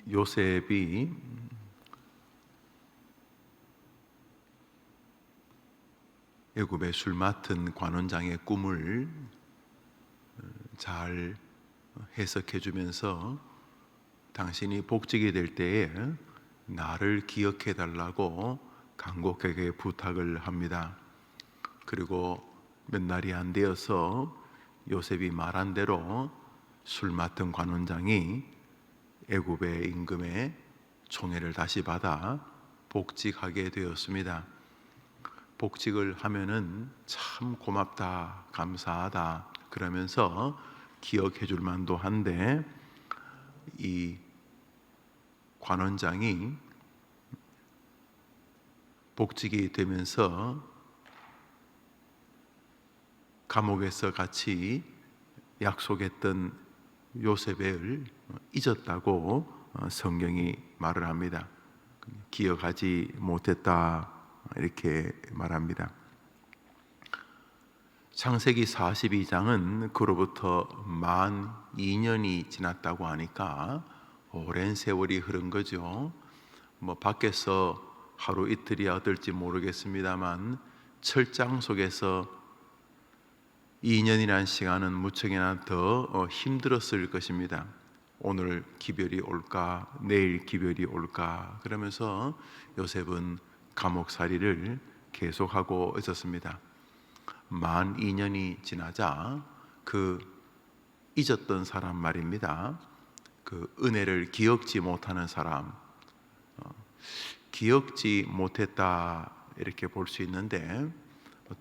요셉이 애굽의 술 맡은 관원장의 꿈을 잘 해석해 주면서 당신이 복직이 될 때에 나를 기억해 달라고 간곡하게 부탁을 합니다. 그리고 몇 날이 안 되어서 요셉이 말한 대로 술 맡은 관원장이 애굽의 임금의 총애를 다시 받아 복직하게 되었습니다. 복직을 하면은 참 고맙다, 감사하다 그러면서 기억해 줄 만도 한데, 이 관원장이 복직이 되면서 감옥에서 같이 약속했던 요셉을 잊었다고 성경이 말을 합니다. 기억하지 못했다 이렇게 말합니다. 창세기 42장은 그로부터 만 2년이 지났다고 하니까 오랜 세월이 흐른 거죠. 밖에서 하루 이틀이야 어떨지 모르겠습니다만 철장 속에서 2년이라는 시간은 무척이나 더 힘들었을 것입니다. 오늘 기별이 올까, 내일 기별이 올까 그러면서 요셉은 감옥살이를 계속하고 있었습니다. 만 2년이 지나자 그 잊었던 사람 말입니다. 그 은혜를 기억지 못하는 사람, 기억지 못했다 이렇게 볼 수 있는데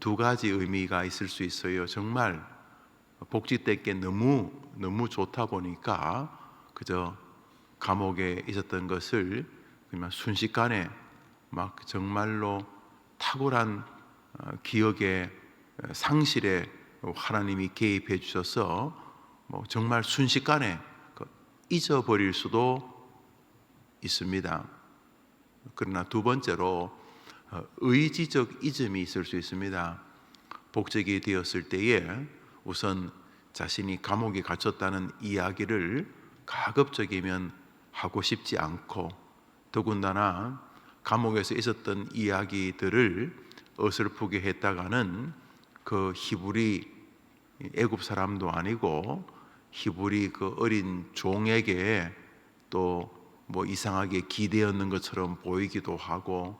두 가지 의미가 있을 수 있어요. 정말 복직됐기에 너무 좋다 보니까 그저 감옥에 있었던 것을 그냥 순식간에 막 정말로 탁월한 기억의 상실에 하나님이 개입해 주셔서 정말 순식간에 잊어버릴 수도 있습니다. 그러나 두 번째로 의지적 잊음이 있을 수 있습니다. 복직이 되었을 때에 우선 자신이 감옥에 갇혔다는 이야기를 가급적이면 하고 싶지 않고, 더군다나 감옥에서 있었던 이야기들을 어설프게 했다가는 그 히브리 애굽 사람도 아니고 히브리 그 어린 종에게 또 이상하게 기대었는 것처럼 보이기도 하고,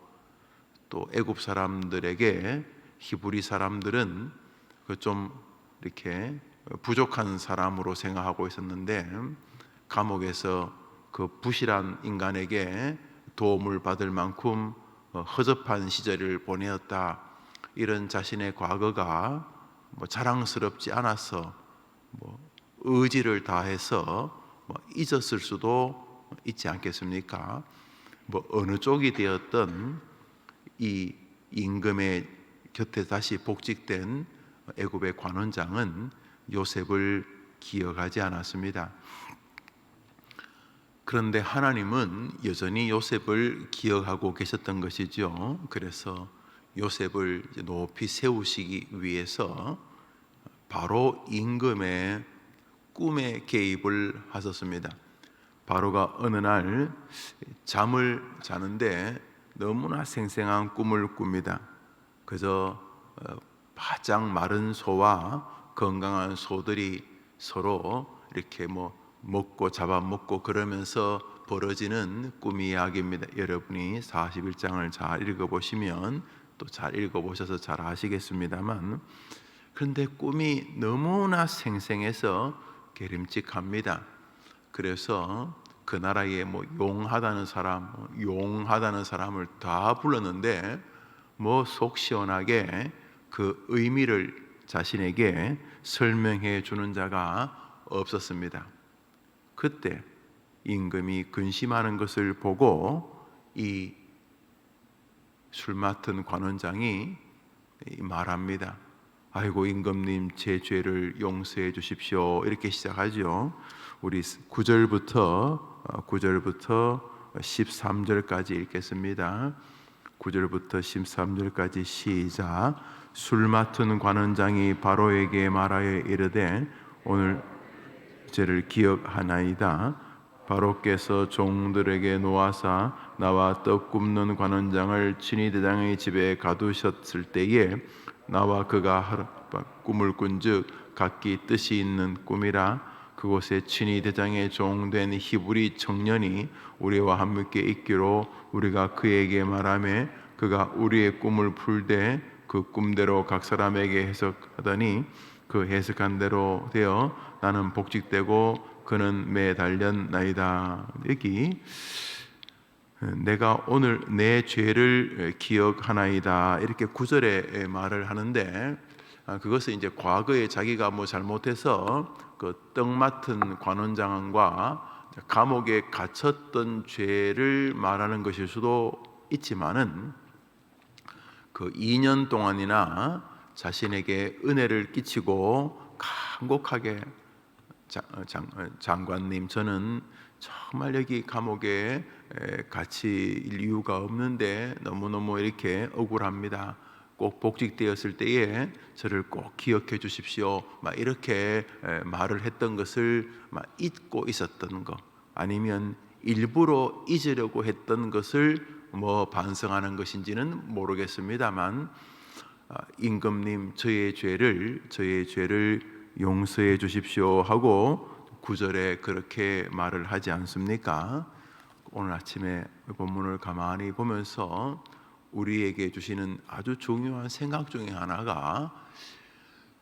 또 애굽 사람들에게 히브리 사람들은 그 좀 이렇게 부족한 사람으로 생각하고 있었는데, 감옥에서 그 부실한 인간에게 도움을 받을 만큼 허접한 시절을 보내었다, 이런 자신의 과거가 자랑스럽지 않아서 의지를 다해서 잊었을 수도 있지 않겠습니까? 어느 쪽이 되었던 이 임금의 곁에 다시 복직된 애굽의 관원장은 요셉을 기억하지 않았습니다. 그런데 하나님은 여전히 요셉을 기억하고 계셨던 것이죠. 그래서 요셉을 높이 세우시기 위해서 바로 임금의 꿈에 개입을 하셨습니다. 바로가 어느 날 잠을 자는데 너무나 생생한 꿈을 꿉니다. 그저 바짝 마른 소와 건강한 소들이 서로 이렇게 먹고 잡아먹고 그러면서 벌어지는 꿈 이야기입니다. 여러분이 41장을 잘 읽어보시면 또 잘 읽어보셔서 잘 아시겠습니다만, 그런데 꿈이 너무나 생생해서 게림직합니다. 그래서 그 나라에 용하다는 사람을 다 불렀는데 속 시원하게 그 의미를 자신에게 설명해 주는 자가 없었습니다. 그때 임금이 근심하는 것을 보고 이 술 맡은 관원장이 말합니다. 아이고 임금님, 제 죄를 용서해 주십시오 이렇게 시작하죠. 우리 9절부터 13절까지 읽겠습니다. 9절부터 13절까지 시작. 술 맡은 관원장이 바로에게 말하여 이르되 오늘 죄를 기억하나이다. 바로께서 종들에게 놓아사 나와 떡 굽는 관원장을 친히 대장의 집에 가두셨을 때에 나와 그가 하룻밤 꿈을 꾼즉 각기 뜻이 있는 꿈이라. 그곳에 친히 대장의 종된 히브리 청년이 우리와 함께 있기로 우리가 그에게 말하매 그가 우리의 꿈을 풀되 그 꿈대로 각 사람에게 해석하더니 그 해석한 대로 되어 나는 복직되고 그는 매달렸나이다. 여기 내가 오늘 내 죄를 기억하나이다 이렇게 9절에 말을 하는데, 그것은 이제 과거에 자기가 뭐 잘못해서 그 떡 맡은 관원장과 감옥에 갇혔던 죄를 말하는 것일 수도 있지만은 그 2년 동안이나 자신에게 은혜를 끼치고 간곡하게 장관님, 저는 정말 여기 감옥에 갇힐 이유가 없는데 너무너무 이렇게 억울합니다. 꼭 복직되었을 때에 저를 꼭 기억해 주십시오. 막 이렇게 말을 했던 것을 막 잊고 있었던 것, 아니면 일부러 잊으려고 했던 것을 뭐 반성하는 것인지는 모르겠습니다만, 임금님 저의 죄를 용서해 주십시오 하고 9절에 그렇게 말을 하지 않습니까? 오늘 아침에 본문을 가만히 보면서 우리에게 주시는 아주 중요한 생각 중에 하나가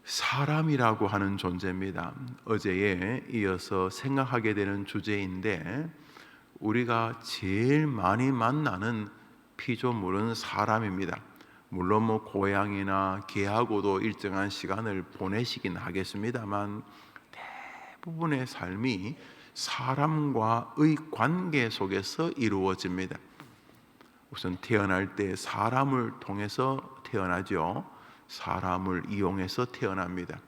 사람이라고 하는 존재입니다. 어제에 이어서 생각하게 되는 주제인데, 우리가 제일 많이 만나는 피조물은 사람입니다. 물론 뭐 고양이나 개하고도 일정한 시간을 보내시긴 하겠습니다만 대부분의 삶이 사람과의 관계 속에서 이루어집니다. 우선 태어날 때 사람을 통해서 태어나죠. 사람을 이용해서 태어납니다.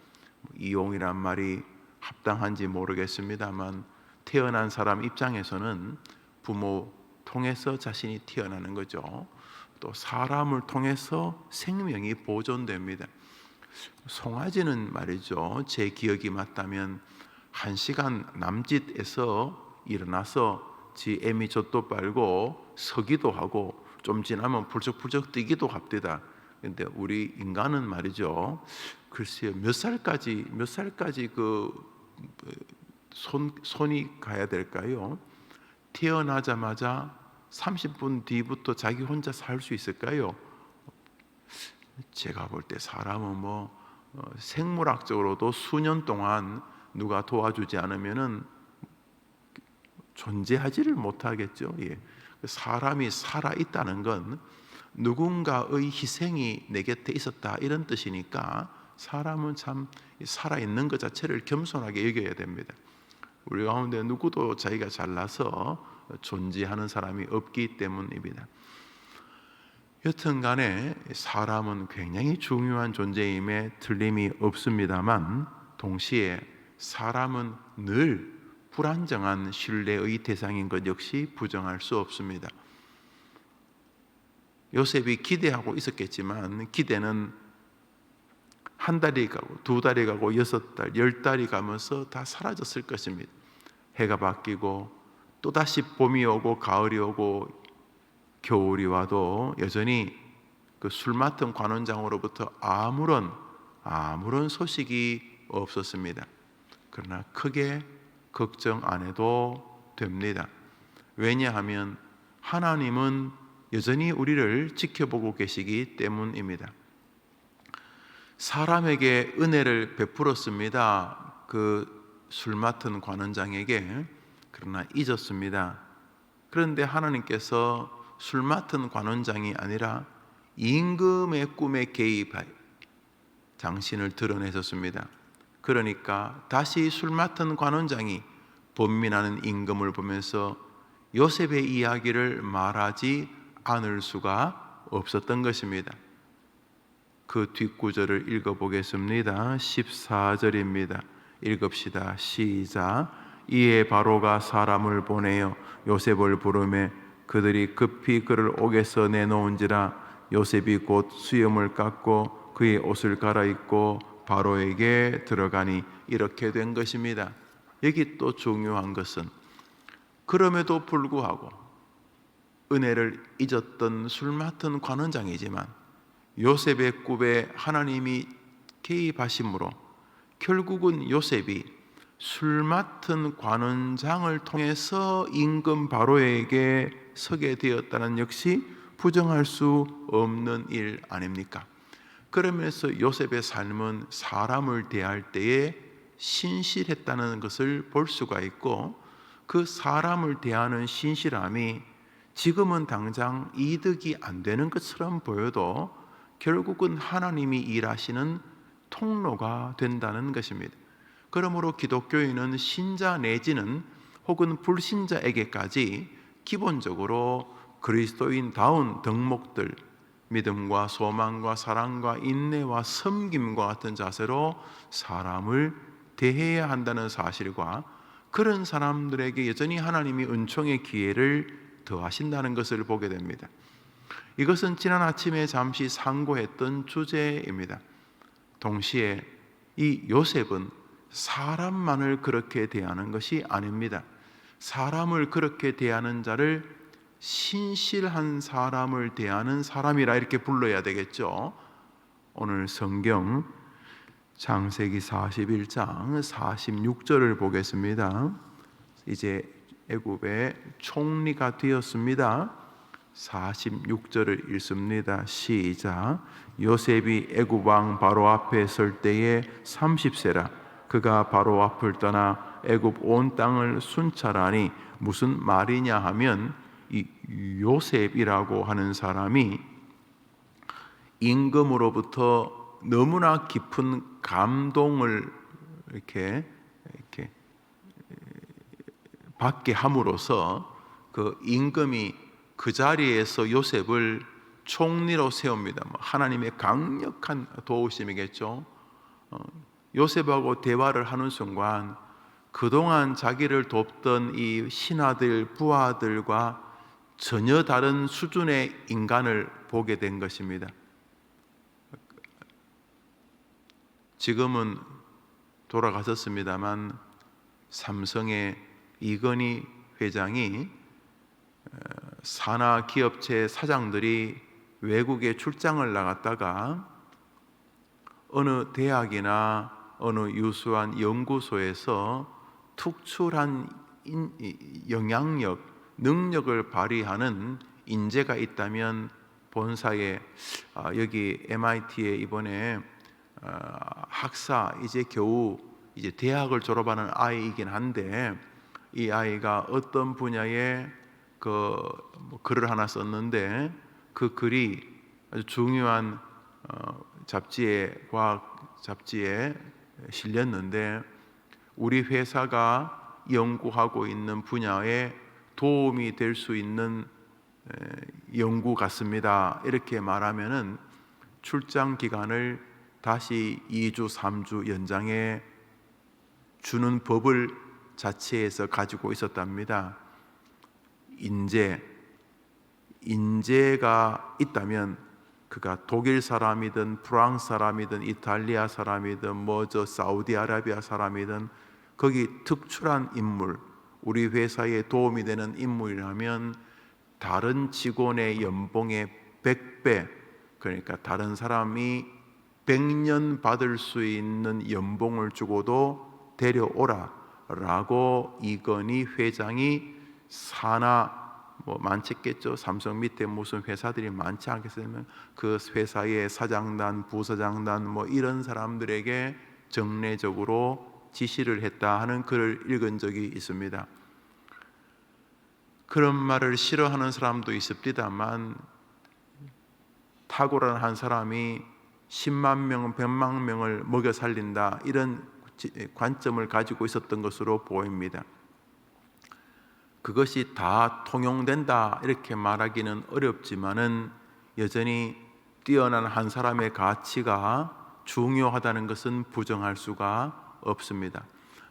이용이란 말이 합당한지 모르겠습니다만 태어난 사람 입장에서는 부모 통해서 자신이 태어나는 거죠. 또 사람을 통해서 생명이 보존됩니다. 송아지는 말이죠, 제 기억이 맞다면 1시간 남짓에서 일어나서 지 애미 젖도 빨고 서기도 하고 좀 지나면 불쩍불쩍 뛰기도 합니다. 근데 우리 인간은 말이죠, 글쎄요, 몇 살까지 손이 가야 될까요? 태어나자마자 30분 뒤부터 자기 혼자 살 수 있을까요? 제가 볼 때 사람은 생물학적으로도 수년 동안 누가 도와주지 않으면은 존재하지를 못하겠죠. 예. 사람이 살아 있다는 건 누군가의 희생이 내 곁에 있었다 이런 뜻이니까 사람은 참 살아 있는 것 자체를 겸손하게 여겨야 됩니다. 우리 가운데 누구도 자기가 잘나서 존재하는 사람이 없기 때문입니다. 여튼간에 사람은 굉장히 중요한 존재임에 틀림이 없습니다만, 동시에 사람은 늘 불안정한 신뢰의 대상인 것 역시 부정할 수 없습니다. 요셉이 기대하고 있었겠지만 기대는 한 달이 가고 2달이 가고 6달, 10달이 가면서 다 사라졌을 것입니다. 해가 바뀌고 또다시 봄이 오고 가을이 오고 겨울이 와도 여전히 그 술 맡은 관원장으로부터 아무런 소식이 없었습니다. 그러나 크게 걱정 안 해도 됩니다. 왜냐하면 하나님은 여전히 우리를 지켜보고 계시기 때문입니다. 사람에게 은혜를 베풀었습니다. 그 술 맡은 관원장에게. 그러나 잊었습니다. 그런데 하나님께서 술 맡은 관원장이 아니라 임금의 꿈에 개입하여 당신을 드러내셨습니다. 그러니까 다시 술 맡은 관원장이 번민하는 임금을 보면서 요셉의 이야기를 말하지 않을 수가 없었던 것입니다. 그 뒷구절을 읽어보겠습니다. 14절입니다. 읽읍시다. 시작. 이에 바로가 사람을 보내어 요셉을 부르매 그들이 급히 그를 옥에서 내놓은지라. 요셉이 곧 수염을 깎고 그의 옷을 갈아입고 바로에게 들어가니. 이렇게 된 것입니다. 여기 또 중요한 것은 그럼에도 불구하고 은혜를 잊었던 술 맡은 관원장이지만 요셉의 꿈에 하나님이 개입하심으로 결국은 요셉이 술 맡은 관원장을 통해서 임금 바로에게 서게 되었다는 역시 부정할 수 없는 일 아닙니까? 그러면서 요셉의 삶은 사람을 대할 때에 신실했다는 것을 볼 수가 있고, 그 사람을 대하는 신실함이 지금은 당장 이득이 안 되는 것처럼 보여도 결국은 하나님이 일하시는 통로가 된다는 것입니다. 그러므로 기독교인은 신자 내지는 혹은 불신자에게까지 기본적으로 그리스도인다운 덕목들, 믿음과 소망과 사랑과 인내와 섬김과 같은 자세로 사람을 대해야 한다는 사실과, 그런 사람들에게 여전히 하나님이 은총의 기회를 더하신다는 것을 보게 됩니다. 이것은 지난 아침에 잠시 상고했던 주제입니다. 동시에 이 요셉은 사람만을 그렇게 대하는 것이 아닙니다. 사람을 그렇게 대하는 자를 신실한 사람을 대하는 사람이라 이렇게 불러야 되겠죠. 오늘 성경 창세기 41장 46절을 보겠습니다. 이제 애굽의 총리가 되었습니다. 46절을 읽습니다. 시작. 요셉이 애굽 왕 바로 앞에 설 때에 30세라. 그가 바로 앞을 떠나 애굽 온 땅을 순찰하니, 무슨 말이냐 하면 이 요셉이라고 하는 사람이 임금으로부터 너무나 깊은 감동을 이렇게 받게 함으로써 그 임금이 그 자리에서 요셉을 총리로 세웁니다. 하나님의 강력한 도우심이겠죠. 요셉하고 대화를 하는 순간 그동안 자기를 돕던 이 신하들, 부하들과 전혀 다른 수준의 인간을 보게 된 것입니다. 지금은 돌아가셨습니다만 삼성의 이건희 회장이 산하 기업체 사장들이 외국에 출장을 나갔다가 어느 대학이나 어느 유수한 연구소에서 특출한 영향력, 능력을 발휘하는 인재가 있다면 본사에 여기 MIT에 이번에 학사 이제 겨우 이제 대학을 졸업하는 아이이긴 한데, 이 아이가 어떤 분야에 글을 하나 썼는데 그 글이 아주 중요한 과학 잡지에 실렸는데, 우리 회사가 연구하고 있는 분야에 도움이 될 수 있는 연구 같습니다. 이렇게 말하면은 출장 기간을 다시 2주, 3주 연장해 주는 법을 자체에서 가지고 있었답니다. 인재가 있다면 그가 독일 사람이든 프랑스 사람이든 이탈리아 사람이든 사우디아라비아 사람이든 거기 특출한 인물, 우리 회사에 도움이 되는 인물이라면 다른 직원의 연봉의 100배, 그러니까 다른 사람이 100년 받을 수 있는 연봉을 주고도 데려오라 라고 이건희 회장이 산하 많겠죠. 삼성 밑에 무슨 회사들이 많지 않겠습니까? 그 회사의 사장단, 부사장단 이런 사람들에게 정례적으로 지시를 했다 하는 글을 읽은 적이 있습니다. 그런 말을 싫어하는 사람도 있습니다만, 탁월한 한 사람이 10만 명, 100만 명을 먹여 살린다, 이런 관점을 가지고 있었던 것으로 보입니다. 그것이 다 통용된다 이렇게 말하기는 어렵지만은 여전히 뛰어난 한 사람의 가치가 중요하다는 것은 부정할 수가 없습니다.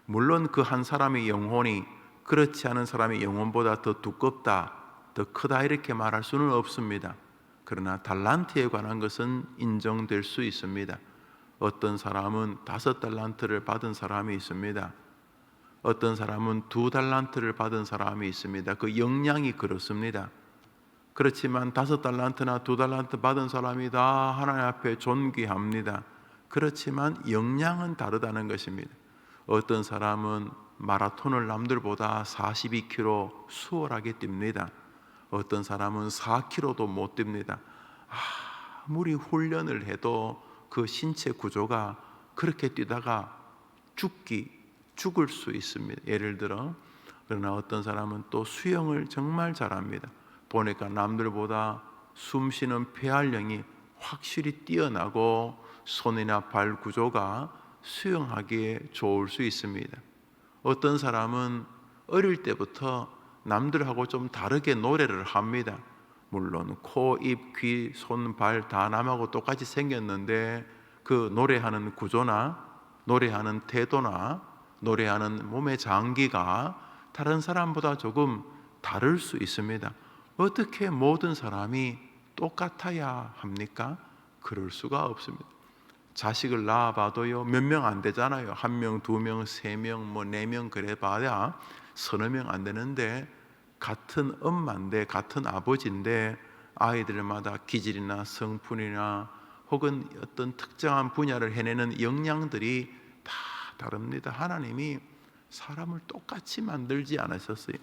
물론 그 한 사람의 영혼이 그렇지 않은 사람의 영혼보다 더 두껍다, 더 크다 이렇게 말할 수는 없습니다. 그러나 달란트에 관한 것은 인정될 수 있습니다. 어떤 사람은 5달란트를 받은 사람이 있습니다. 어떤 사람은 2달란트를 받은 사람이 있습니다. 그 역량이 그렇습니다. 그렇지만 5달란트나 2달란트 받은 사람이 다 하나님 앞에 존귀합니다. 그렇지만 역량은 다르다는 것입니다. 어떤 사람은 마라톤을 남들보다 42km 수월하게 뜁니다. 어떤 사람은 4km도 못 뜁니다. 아무리 훈련을 해도 그 신체 구조가 그렇게 뛰다가 죽을 수 있습니다. 예를 들어, 그러나 어떤 사람은 또 수영을 정말 잘합니다. 보니까 남들보다 숨쉬는 폐활량이 확실히 뛰어나고 손이나 발 구조가 수영하기에 좋을 수 있습니다. 어떤 사람은 어릴 때부터 남들하고 좀 다르게 노래를 합니다. 물론 코, 입, 귀, 손, 발 다 남하고 똑같이 생겼는데 그 노래하는 구조나 노래하는 태도나 노래하는 몸의 장기가 다른 사람보다 조금 다를 수 있습니다. 어떻게 모든 사람이 똑같아야 합니까? 그럴 수가 없습니다. 자식을 낳아봐도요, 몇 명 안 되잖아요. 1명, 2명, 3명, 4명 그래 봐야 서너 명 안 되는데, 같은 엄마인데 같은 아버지인데 아이들마다 기질이나 성품이나 혹은 어떤 특정한 분야를 해내는 역량들이 다 다릅니다. 하나님이 사람을 똑같이 만들지 않으셨어요.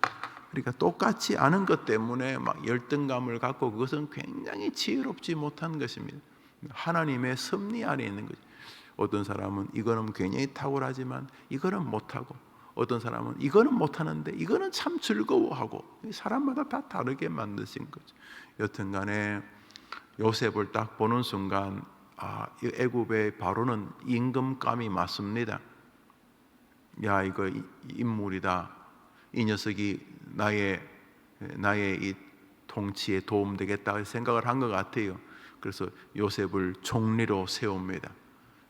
그러니까 똑같지 않은 것 때문에 막 열등감을 갖고, 그것은 굉장히 지혜롭지 못한 것입니다. 하나님의 섭리 안에 있는 거죠. 어떤 사람은 이거는 굉장히 탁월하지만 이거는 못하고, 어떤 사람은 이거는 못하는데 이거는 참 즐거워하고, 사람마다 다 다르게 만드신 거죠. 여튼간에 요셉을 딱 보는 순간 이 애굽의 바로는 임금감이 맞습니다. 야, 이거 인물이다. 이 녀석이 나의 이 통치에 도움되겠다 생각을 한 것 같아요. 그래서 요셉을 총리로 세웁니다.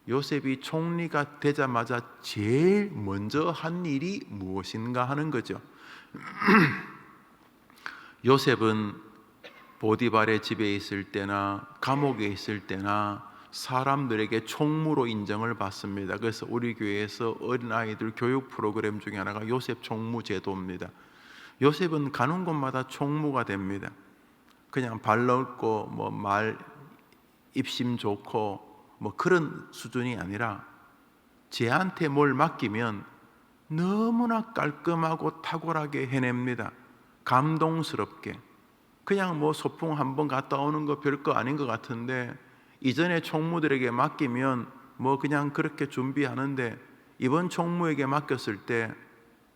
요셉이 총리가 되자마자 제일 먼저 한 일이 무엇인가 하는 거죠. 요셉은 보디발의 집에 있을 때나 감옥에 있을 때나 사람들에게 총무로 인정을 받습니다. 그래서 우리 교회에서 어린아이들 교육 프로그램 중에 하나가 요셉 총무 제도입니다. 요셉은 가는 곳마다 총무가 됩니다. 그냥 발 넓고 말 입심 좋고 그런 수준이 아니라, 쟤한테 뭘 맡기면 너무나 깔끔하고 탁월하게 해냅니다. 감동스럽게. 그냥 소풍 한번 갔다 오는 거 별거 아닌 것 같은데, 이전에 총무들에게 맡기면 그냥 그렇게 준비하는데, 이번 총무에게 맡겼을 때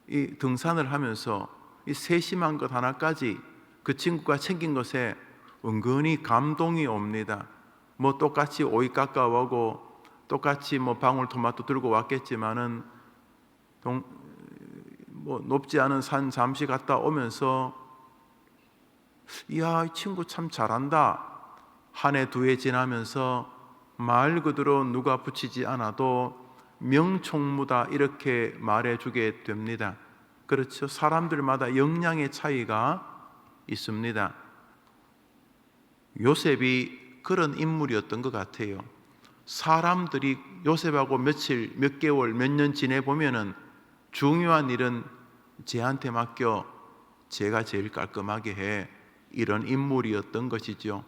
이 등산을 하면서 이 세심한 것 하나까지 그 친구가 챙긴 것에 은근히 감동이 옵니다. 똑같이 오이 깎아오고 똑같이 방울토마토 들고 왔겠지만은 높지 않은 산 잠시 갔다 오면서, 이야, 이 친구 참 잘한다. 한 해, 2해 지나면서 말 그대로 누가 붙이지 않아도 명총무다, 이렇게 말해주게 됩니다. 그렇죠. 사람들마다 역량의 차이가 있습니다. 요셉이 그런 인물이었던 것 같아요. 사람들이 요셉하고 며칠, 몇 개월, 몇 년 지내보면은 중요한 일은 쟤한테 맡겨, 제가 제일 깔끔하게 해, 이런 인물이었던 것이죠.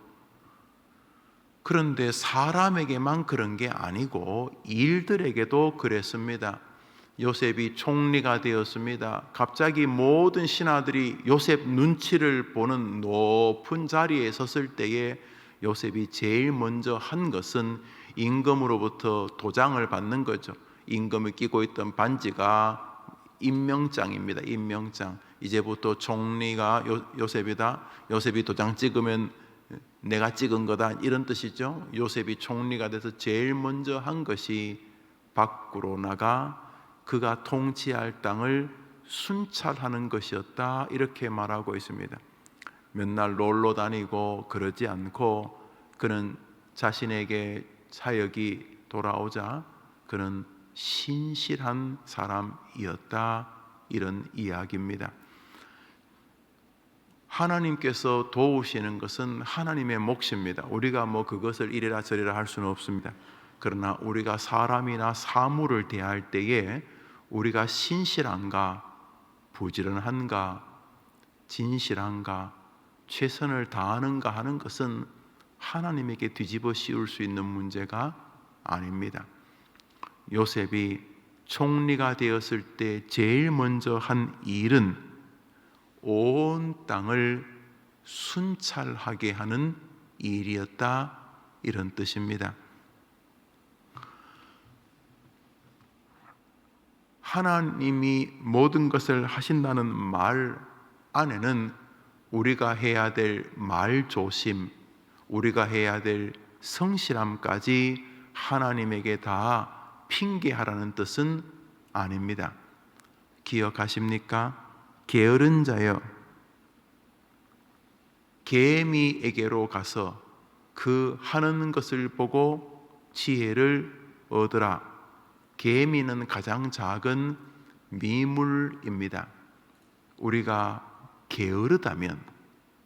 그런데 사람에게만 그런 게 아니고 일들에게도 그랬습니다. 요셉이 총리가 되었습니다. 갑자기 모든 신하들이 요셉 눈치를 보는 높은 자리에 섰을 때에 요셉이 제일 먼저 한 것은 임금으로부터 도장을 받는 거죠. 임금이 끼고 있던 반지가 임명장입니다. 임명장. 이제부터 총리가 요셉이다. 요셉이 도장 찍으면 내가 찍은 거다, 이런 뜻이죠. 요셉이 총리가 돼서 제일 먼저 한 것이 밖으로 나가 그가 통치할 땅을 순찰하는 것이었다, 이렇게 말하고 있습니다. 맨날 놀러 다니고 그러지 않고, 그는 자신에게 사역이 돌아오자 그는 신실한 사람이었다, 이런 이야기입니다. 하나님께서 도우시는 것은 하나님의 몫입니다. 우리가 그것을 이래라 저래라 할 수는 없습니다. 그러나 우리가 사람이나 사물을 대할 때에 우리가 신실한가, 부지런한가, 진실한가, 최선을 다하는가 하는 것은 하나님에게 뒤집어 씌울 수 있는 문제가 아닙니다. 요셉이 총리가 되었을 때 제일 먼저 한 일은 온 땅을 순찰하게 하는 일이었다, 이런 뜻입니다. 하나님이 모든 것을 하신다는 말 안에는 우리가 해야 될 말조심, 우리가 해야 될 성실함까지 하나님에게 다 핑계하라는 뜻은 아닙니다. 기억하십니까? 게으른 자여, 개미에게로 가서 그 하는 것을 보고 지혜를 얻으라. 개미는 가장 작은 미물입니다. 우리가 게으르다면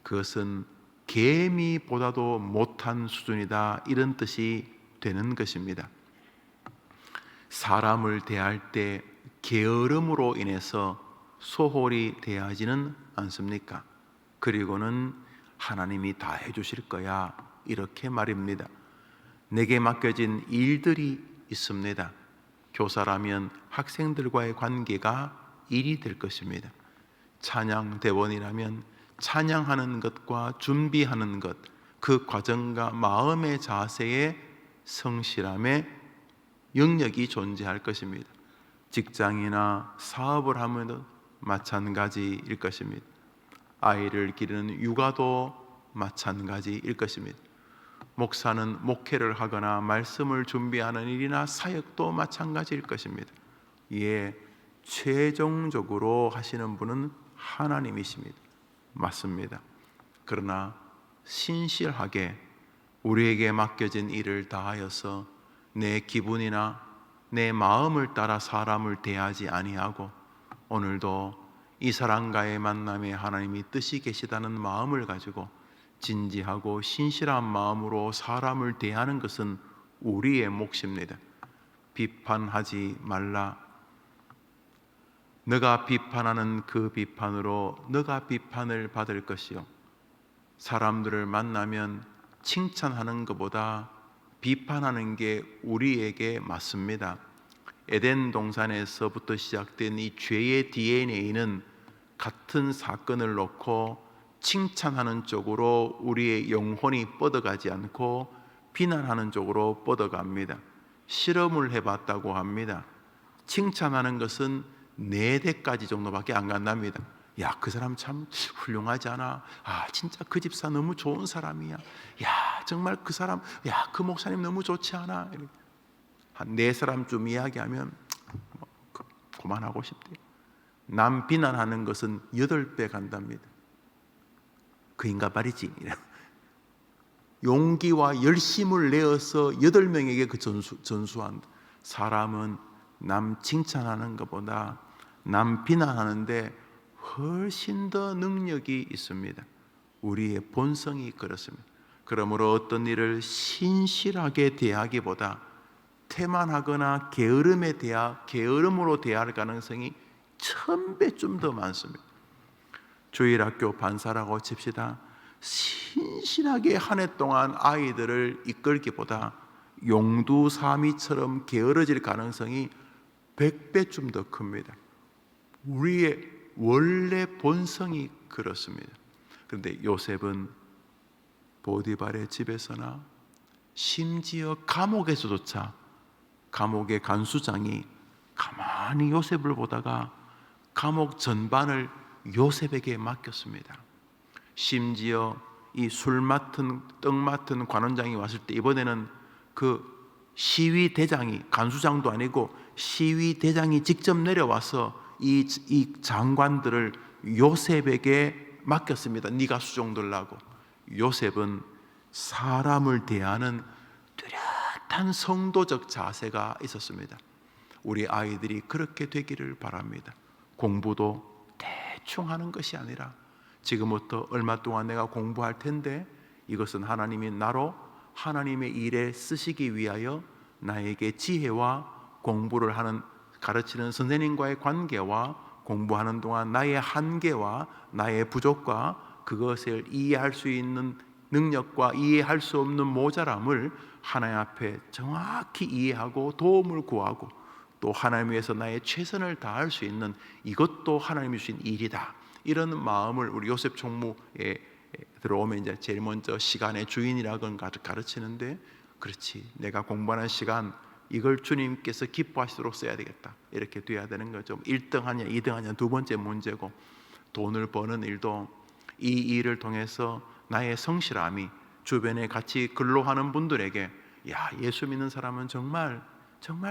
그것은 개미보다도 못한 수준이다, 이런 뜻이 되는 것입니다. 사람을 대할 때 게으름으로 인해서 소홀히 대하지는 않습니까? 그리고는 하나님이 다 해주실 거야, 이렇게 말입니다. 내게 맡겨진 일들이 있습니다. 교사라면 학생들과의 관계가 일이 될 것입니다. 찬양 대원이라면 찬양하는 것과 준비하는 것, 그 과정과 마음의 자세에 성실함의 영역이 존재할 것입니다. 직장이나 사업을 하면 마찬가지일 것입니다. 아이를 기르는 육아도 마찬가지일 것입니다. 목사는 목회를 하거나 말씀을 준비하는 일이나 사역도 마찬가지일 것입니다. 이에 최종적으로 하시는 분은 하나님이십니다. 맞습니다. 그러나 신실하게 우리에게 맡겨진 일을 다하여서 내 기분이나 내 마음을 따라 사람을 대하지 아니하고 오늘도 이 사람과의 만남에 하나님이 뜻이 계시다는 마음을 가지고 진지하고 신실한 마음으로 사람을 대하는 것은 우리의 몫입니다. 비판하지 말라. 너가 비판하는 그 비판으로 너가 비판을 받을 것이요, 사람들을 만나면 칭찬하는 것보다 비판하는 게 우리에게 맞습니다. 에덴 동산에서부터 시작된 이 죄의 DNA는 같은 사건을 놓고 칭찬하는 쪽으로 우리의 영혼이 뻗어가지 않고 비난하는 쪽으로 뻗어갑니다. 실험을 해봤다고 합니다. 칭찬하는 것은 4대까지 정도밖에 안 간답니다. 야, 그 사람 참 훌륭하지 않아? 아, 진짜 그 집사 너무 좋은 사람이야. 야, 정말 그 사람, 야, 그 목사님 너무 좋지 않아? 한 4사람쯤 이야기하면 그만하고 싶대요. 남 비난하는 것은 8배 간답니다. 그 인가 말이지. 용기와 열심을 내어서 8명에게 그 전수한다. 사람은 남 칭찬하는 것보다 남 비난하는데 훨씬 더 능력이 있습니다. 우리의 본성이 그렇습니다. 그러므로 어떤 일을 신실하게 대하기보다 태만하거나 게으름으로 대할 가능성이 1000배쯤 더 많습니다. 주일학교 반사라고 칩시다. 신실하게 한 해 동안 아이들을 이끌기보다 용두사미처럼 게으러질 가능성이 100배쯤 더 큽니다. 우리의 원래 본성이 그렇습니다. 그런데 요셉은 보디발의 집에서나 심지어 감옥에서조차 감옥의 간수장이 가만히 요셉을 보다가 감옥 전반을 요셉에게 맡겼습니다. 심지어 이 술 맡은 떡 맡은 관원장이 왔을 때 이번에는 그 시위 대장이, 간수장도 아니고 시위 대장이 직접 내려와서 이 장관들을 요셉에게 맡겼습니다. 네가 수종들라고. 요셉은 사람을 대하는 뚜렷한 성도적 자세가 있었습니다. 우리 아이들이 그렇게 되기를 바랍니다. 공부도 대충 하는 것이 아니라 지금부터 얼마 동안 내가 공부할 텐데 이것은 하나님이 나로 하나님의 일에 쓰시기 위하여 나에게 지혜와 공부를 하는 가르치는 선생님과의 관계와 공부하는 동안 나의 한계와 나의 부족과 그것을 이해할 수 있는 능력과 이해할 수 없는 모자람을 하나님 앞에 정확히 이해하고 도움을 구하고 또 하나님 위해서 나의 최선을 다할 수 있는 이것도 하나님이 주신 일이다. 이런 마음을 우리 요셉 총무에 들어오면 이제 제일 먼저 시간의 주인이라고 가르치는데, 그렇지, 내가 공부하는 시간 이걸 주님께서 기뻐하시도록 써야 되겠다, 이렇게 돼야 되는 거죠. 1등 하냐 2등 하냐 두 번째 문제고, 돈을 버는 일도 이 일을 통해서 나의 성실함이 주변에 같이 근로하는 분들에게, 야, 예수 믿는 사람은 정말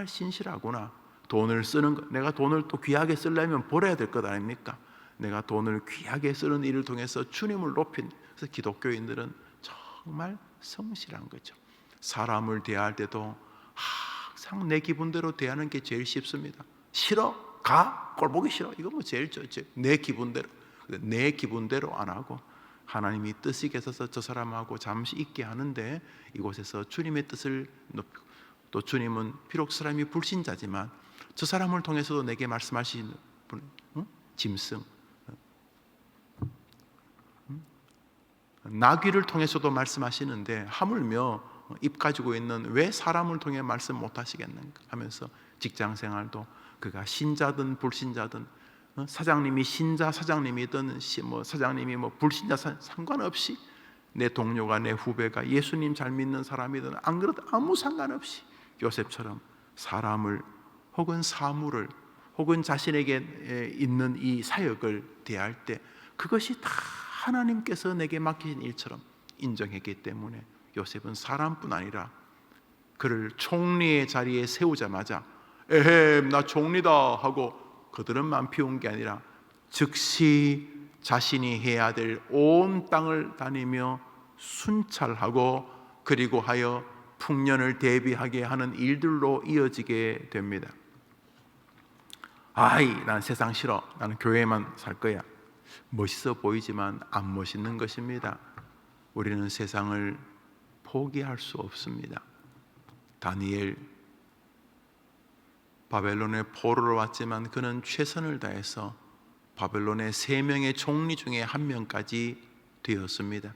신실하구나. 돈을 쓰는 것, 내가 돈을 또 귀하게 쓰려면 벌어야 될 것 아닙니까? 내가 돈을 귀하게 쓰는 일을 통해서 주님을 높인, 그래서 기독교인들은 정말 성실한 거죠. 사람을 대할 때도 항상 내 기분대로 대하는 게 제일 쉽습니다. 싫어? 가? 꼴 보기 싫어? 이거 뭐 제일 좋죠. 내 기분대로. 내 기분대로 안 하고 하나님이 뜻이 계셔서 저 사람하고 잠시 있게 하는데, 이곳에서 주님의 뜻을 높이고, 또 주님은 비록 사람이 불신자지만 저 사람을 통해서도 내게 말씀하시는 분, 짐승, 나귀를 통해서도 말씀하시는데 하물며 입 가지고 있는 왜 사람을 통해 말씀 못 하시겠는가 하면서 직장 생활도 그가 신자든 불신자든, 사장님이 신자 사장님이든 사장님이 불신자 상관없이, 내 동료가 내 후배가 예수님 잘 믿는 사람이든 안 그래도 아무 상관없이 요셉처럼 사람을 혹은 사물을 혹은 자신에게 있는 이 사역을 대할 때 그것이 다 하나님께서 내게 맡기신 일처럼 인정했기 때문에 요셉은 사람뿐 아니라 그를 총리의 자리에 세우자마자 에헴 나 총리다 하고 그들은만 피운 게 아니라 즉시 자신이 해야 될 온 땅을 다니며 순찰하고 그리고 하여 풍년을 대비하게 하는 일들로 이어지게 됩니다. 난 세상 싫어, 나는 교회만 살 거야. 멋있어 보이지만 안 멋있는 것입니다. 우리는 세상을 포기할 수 없습니다. 다니엘, 바벨론의 포로로 왔지만 그는 최선을 다해서 바벨론의 3명의 총리 중에 1명까지 되었습니다.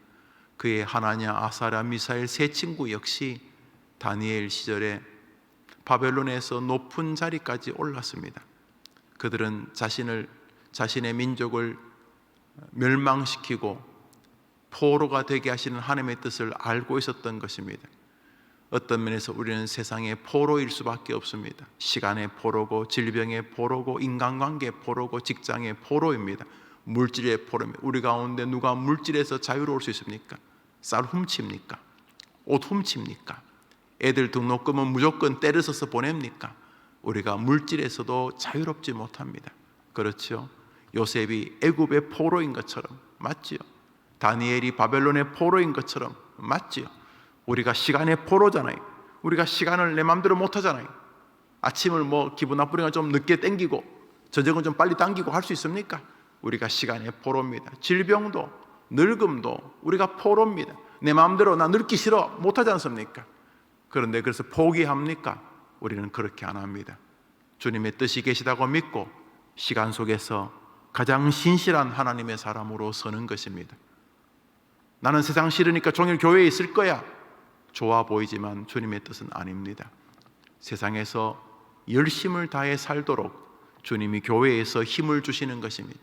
그의 하나냐, 아사랴, 미사엘 3친구 역시 다니엘 시절에 바벨론에서 높은 자리까지 올랐습니다. 그들은 자신의 민족을 멸망시키고 포로가 되게 하시는 하나님의 뜻을 알고 있었던 것입니다. 어떤 면에서 우리는 세상의 포로일 수밖에 없습니다. 시간의 포로고, 질병의 포로고, 인간관계의 포로고, 직장의 포로입니다. 물질의 포로입니다. 우리 가운데 누가 물질에서 자유로울 수 있습니까? 쌀 훔칩니까? 옷 훔칩니까? 애들 등록금은 무조건 때려서서 보냅니까? 우리가 물질에서도 자유롭지 못합니다. 그렇죠? 요셉이 애굽의 포로인 것처럼 맞지요? 다니엘이 바벨론의 포로인 것처럼 맞지요? 우리가 시간의 포로잖아요. 우리가 시간을 내 마음대로 못하잖아요. 아침을 기분 나쁘니까 좀 늦게 땡기고 저녁은 좀 빨리 당기고 할 수 있습니까? 우리가 시간의 포로입니다. 질병도 늙음도 우리가 포로입니다. 내 마음대로 나 늙기 싫어 못하지 않습니까? 그런데 그래서 포기합니까? 우리는 그렇게 안 합니다. 주님의 뜻이 계시다고 믿고 시간 속에서 가장 신실한 하나님의 사람으로 서는 것입니다. 나는 세상 싫으니까 종일 교회에 있을 거야. 좋아 보이지만 주님의 뜻은 아닙니다. 세상에서 열심을 다해 살도록 주님이 교회에서 힘을 주시는 것입니다.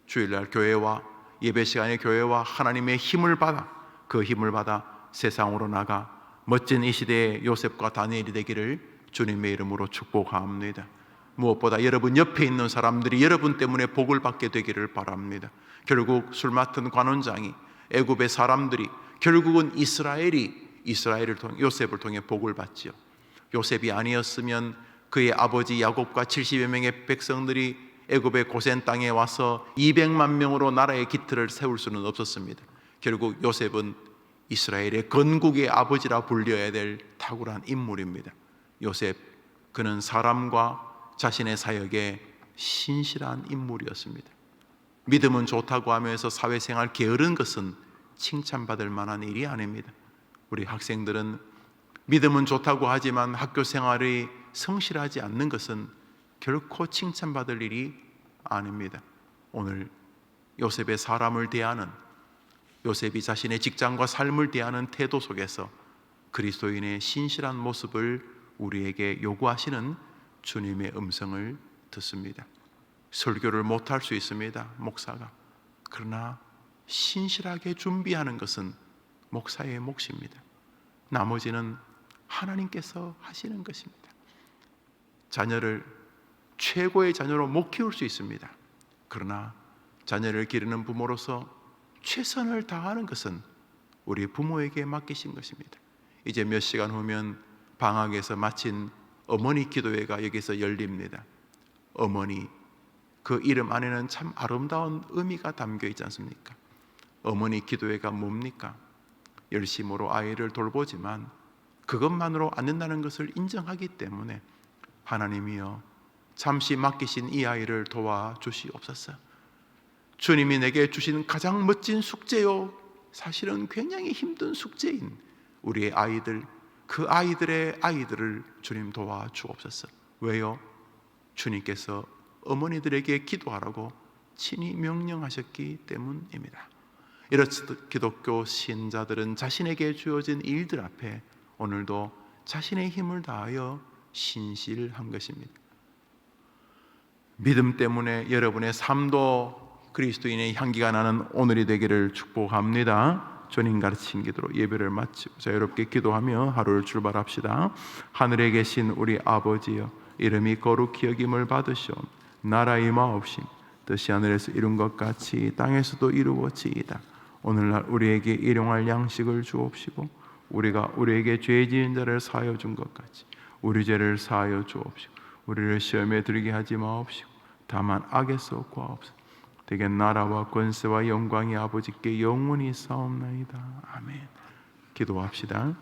주일날 교회와 예배 시간에 교회와 하나님의 힘을 받아, 그 힘을 받아 세상으로 나가 멋진 이 시대의 요셉과 다니엘이 되기를 주님의 이름으로 축복합니다. 무엇보다 여러분 옆에 있는 사람들이 여러분 때문에 복을 받게 되기를 바랍니다. 결국 술 맡은 관원장이, 애굽의 사람들이, 결국은 이스라엘을 통해 요셉을 통해 복을 받지요. 요셉이 아니었으면 그의 아버지 야곱과 70여 명의 백성들이 애굽의 고센 땅에 와서 200만 명으로 나라의 기틀을 세울 수는 없었습니다. 결국 요셉은 이스라엘의 건국의 아버지라 불려야 될 탁월한 인물입니다. 요셉, 그는 사람과 자신의 사역에 신실한 인물이었습니다. 믿음은 좋다고 하면서 사회생활 게으른 것은 칭찬받을 만한 일이 아닙니다. 우리 학생들은 믿음은 좋다고 하지만 학교 생활이 성실하지 않는 것은 결코 칭찬받을 일이 아닙니다. 오늘 요셉의 사람을 대하는, 요셉이 자신의 직장과 삶을 대하는 태도 속에서 그리스도인의 신실한 모습을 우리에게 요구하시는 주님의 음성을 듣습니다. 설교를 못할 수 있습니다, 목사가. 그러나 신실하게 준비하는 것은 목사의 몫입니다. 나머지는 하나님께서 하시는 것입니다. 자녀를 최고의 자녀로 못 키울 수 있습니다. 그러나 자녀를 기르는 부모로서 최선을 다하는 것은 우리 부모에게 맡기신 것입니다. 이제 몇 시간 후면 방학에서 마친 어머니 기도회가 여기서 열립니다. 어머니, 그 이름 안에는 참 아름다운 의미가 담겨 있지 않습니까? 어머니 기도회가 뭡니까? 열심으로 아이를 돌보지만 그것만으로 안 된다는 것을 인정하기 때문에 하나님이여 잠시 맡기신 이 아이를 도와주시옵소서. 주님이 내게 주신 가장 멋진 숙제요, 사실은 굉장히 힘든 숙제인 우리의 아이들, 그 아이들의 아이들을 주님 도와주옵소서. 왜요? 주님께서 어머니들에게 기도하라고 친히 명령하셨기 때문입니다. 이렇듯 기독교 신자들은 자신에게 주어진 일들 앞에 오늘도 자신의 힘을 다하여 신실한 것입니다. 믿음 때문에 여러분의 삶도 그리스도인의 향기가 나는 오늘이 되기를 축복합니다. 주님 가르친 기도로 예배를 마치고 자유롭게 기도하며 하루를 출발합시다. 하늘에 계신 우리 아버지여, 이름이 거룩히 여김을 받으시오. 나라 임하옵시며 뜻이 하늘에서 이룬 것 같이 땅에서도 이루어지이다. 오늘날 우리에게 일용할 양식을 주옵시고 우리가 우리에게 죄 지은 자를 사하여 준 것 같이 우리 죄를 사하여 주옵시고 우리를 시험에 들게 하지 마옵시고 다만 악에서 구하옵소서. 되게 나라와 권세와 영광이 아버지께 영원히 있사옵나이다. 아멘. 기도합시다.